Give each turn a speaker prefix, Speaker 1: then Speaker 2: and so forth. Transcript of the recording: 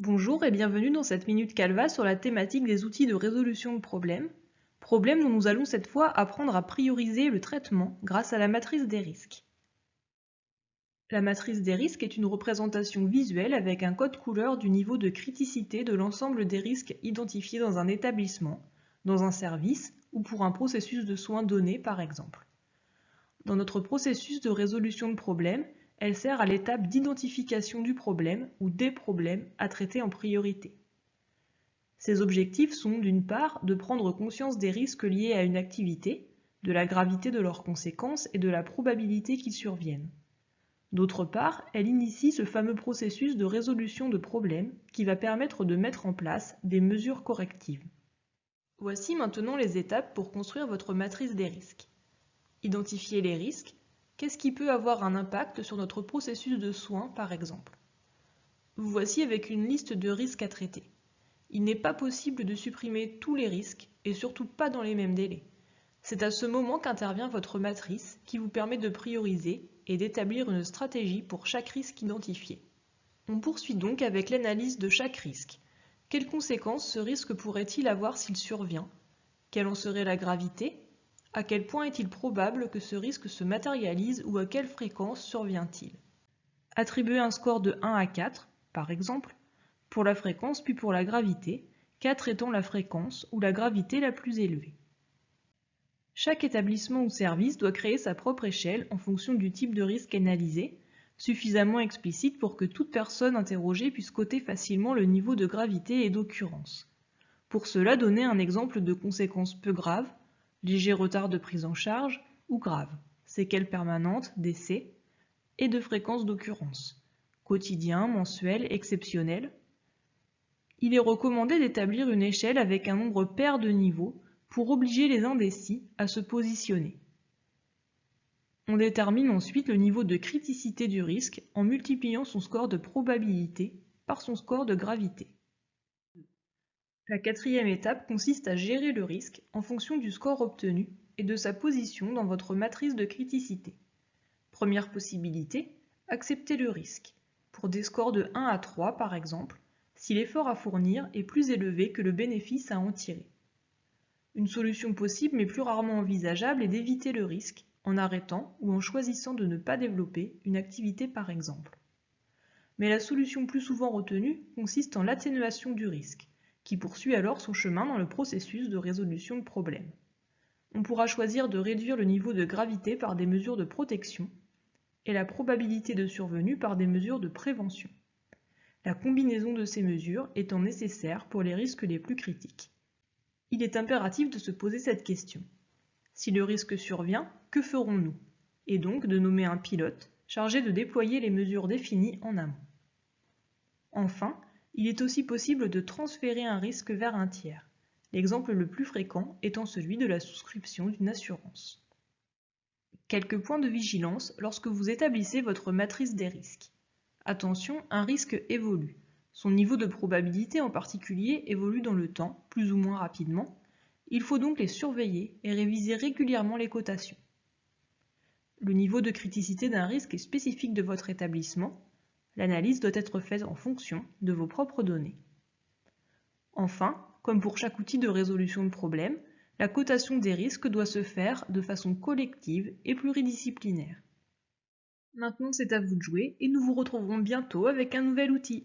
Speaker 1: Bonjour et bienvenue dans cette Minute Calva sur la thématique des outils de résolution de problèmes. Problème dont nous allons cette fois apprendre à prioriser le traitement grâce à la matrice des risques. La matrice des risques est une représentation visuelle avec un code couleur du niveau de criticité de l'ensemble des risques identifiés dans un établissement, dans un service ou pour un processus de soins donné par exemple. Dans notre processus de résolution de problèmes, elle sert à l'étape d'identification du problème ou des problèmes à traiter en priorité. Ses objectifs sont d'une part de prendre conscience des risques liés à une activité, de la gravité de leurs conséquences et de la probabilité qu'ils surviennent. D'autre part, elle initie ce fameux processus de résolution de problèmes qui va permettre de mettre en place des mesures correctives. Voici maintenant les étapes pour construire votre matrice des risques. Identifier les risques. Qu'est-ce qui peut avoir un impact sur notre processus de soins, par exemple? Vous voici avec une liste de risques à traiter. Il n'est pas possible de supprimer tous les risques, et surtout pas dans les mêmes délais. C'est à ce moment qu'intervient votre matrice qui vous permet de prioriser et d'établir une stratégie pour chaque risque identifié. On poursuit donc avec l'analyse de chaque risque. Quelles conséquences ce risque pourrait-il avoir s'il survient? Quelle en serait la gravité? À quel point est-il probable que ce risque se matérialise ou à quelle fréquence survient-il? Attribuer un score de 1 à 4, par exemple, pour la fréquence puis pour la gravité, 4 étant la fréquence ou la gravité la plus élevée. Chaque établissement ou service doit créer sa propre échelle en fonction du type de risque analysé, suffisamment explicite pour que toute personne interrogée puisse coter facilement le niveau de gravité et d'occurrence. Pour cela, donner un exemple de conséquences peu graves, léger retard de prise en charge ou grave, séquelles permanentes, décès, et de fréquence d'occurrence, quotidien, mensuel, exceptionnel. Il est recommandé d'établir une échelle avec un nombre pair de niveaux pour obliger les indécis à se positionner. On détermine ensuite le niveau de criticité du risque en multipliant son score de probabilité par son score de gravité. La quatrième étape consiste à gérer le risque en fonction du score obtenu et de sa position dans votre matrice de criticité. Première possibilité, accepter le risque, pour des scores de 1 à 3 par exemple, si l'effort à fournir est plus élevé que le bénéfice à en tirer. Une solution possible mais plus rarement envisageable est d'éviter le risque en arrêtant ou en choisissant de ne pas développer une activité par exemple. Mais la solution plus souvent retenue consiste en l'atténuation du risque, qui poursuit alors son chemin dans le processus de résolution de problèmes. On pourra choisir de réduire le niveau de gravité par des mesures de protection et la probabilité de survenue par des mesures de prévention. La combinaison de ces mesures étant nécessaire pour les risques les plus critiques. Il est impératif de se poser cette question. Si le risque survient, que ferons-nous? Et donc de nommer un pilote chargé de déployer les mesures définies en amont. Enfin, il est aussi possible de transférer un risque vers un tiers, l'exemple le plus fréquent étant celui de la souscription d'une assurance. Quelques points de vigilance lorsque vous établissez votre matrice des risques. Attention, un risque évolue. Son niveau de probabilité en particulier évolue dans le temps, plus ou moins rapidement. Il faut donc les surveiller et réviser régulièrement les cotations. Le niveau de criticité d'un risque est spécifique de votre établissement. L'analyse doit être faite en fonction de vos propres données. Enfin, comme pour chaque outil de résolution de problème, la cotation des risques doit se faire de façon collective et pluridisciplinaire. Maintenant, c'est à vous de jouer et nous vous retrouverons bientôt avec un nouvel outil.